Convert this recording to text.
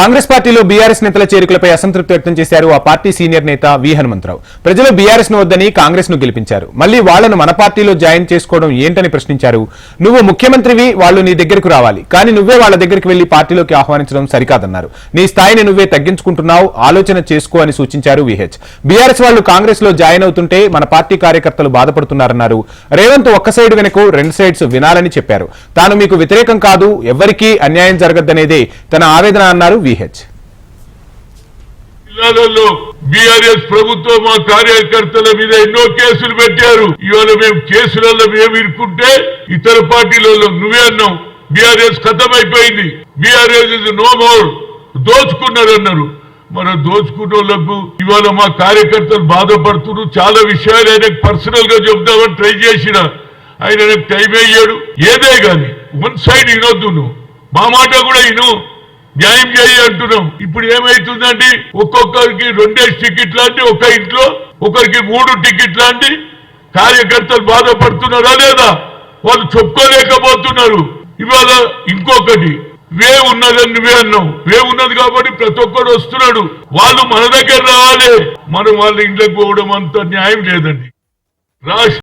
కాంగ్రెస్ పార్టీలో బీఆర్ఎస్ నేతల చేరికలపై అసంతృప్తి వ్యక్తం చేశారు ఆ పార్టీ సీనియర్ నేత వి హనుమంతరావు. ప్రజలు బీఆర్ఎస్ ను వద్దని కాంగ్రెస్ ను గెలిపించారు. మళ్లీ వాళ్లను మన పార్టీలో జాయిన్ చేసుకోవడం ఏంటని ప్రశ్నించారు. నువ్వు ముఖ్యమంత్రివి, వాళ్లు నీ దగ్గరకు రావాలి, కానీ నువ్వే వాళ్ల దగ్గరికి వెళ్లి పార్టీలోకి ఆహ్వానించడం సరికాదన్నారు. నీ స్థాయిని నువ్వే తగ్గించుకుంటున్నావు, ఆలోచన చేసుకో అని సూచించారు విహెచ్. బీఆర్ఎస్ వాళ్లు కాంగ్రెస్ లో జాయిన్ అవుతుంటే మన పార్టీ కార్యకర్తలు బాధపడుతున్నారన్నారు. రేవంత్ ఒక్క సైడ్ వెనక రెండు సైడ్స్ వినాలని చెప్పారు. తాను మీకు వ్యతిరేకం కాదు, ఎవ్వరికీ అన్యాయం జరగద్దనేదే తన ఆవేదన అన్నారు విహెచ్. జిల్లాలలో బీఆర్ఎస్ ప్రభుత్వం మా కార్యకర్తల మీద ఎన్నో కేసులు పెట్టారు. ఇవాళ మేము కేసులలో మేము ఇరుక్కుంటే ఇతర పార్టీలలో నువ్వే అన్నావు బీఆర్ఎస్ ఖతం అయిపోయింది, బీఆర్ఎస్ ఇస్ నో మోర్, దోచుకున్నారు అన్నారు. మన దోచుకున్న వాళ్ళకు ఇవాళ మా కార్యకర్తలు బాధపడుతున్నారు. చాలా విషయాలు ఆయనకు పర్సనల్ గా చెప్తామని ట్రై చేసిన ఆయన టైం అయ్యాడు. ఏదే గాని వన్ సైడ్ వినొద్దు, నువ్వు మా మాట కూడా విను, న్యాయం చేయి అంటున్నాం. ఇప్పుడు ఏమైతుందండి, ఒక్కొక్కరికి 2 టికెట్లు అంటే ఒక ఇంట్లో ఒకరికి 3 టికెట్లు అంటే కార్యకర్తలు బాధపడుతున్నారా లేదా? వాళ్ళు చెప్పుకోలేకపోతున్నారు. ఇవాళ ఇంకొకటి వే ఉన్నదని నువ్వే అన్నావు, వే ఉన్నది కాబట్టి ప్రతి ఒక్కడు వస్తున్నాడు. వాళ్ళు మన దగ్గర రావాలి, మనం వాళ్ళ ఇంట్లోకి పోవడం అంత న్యాయం లేదండి. రాష్ట్ర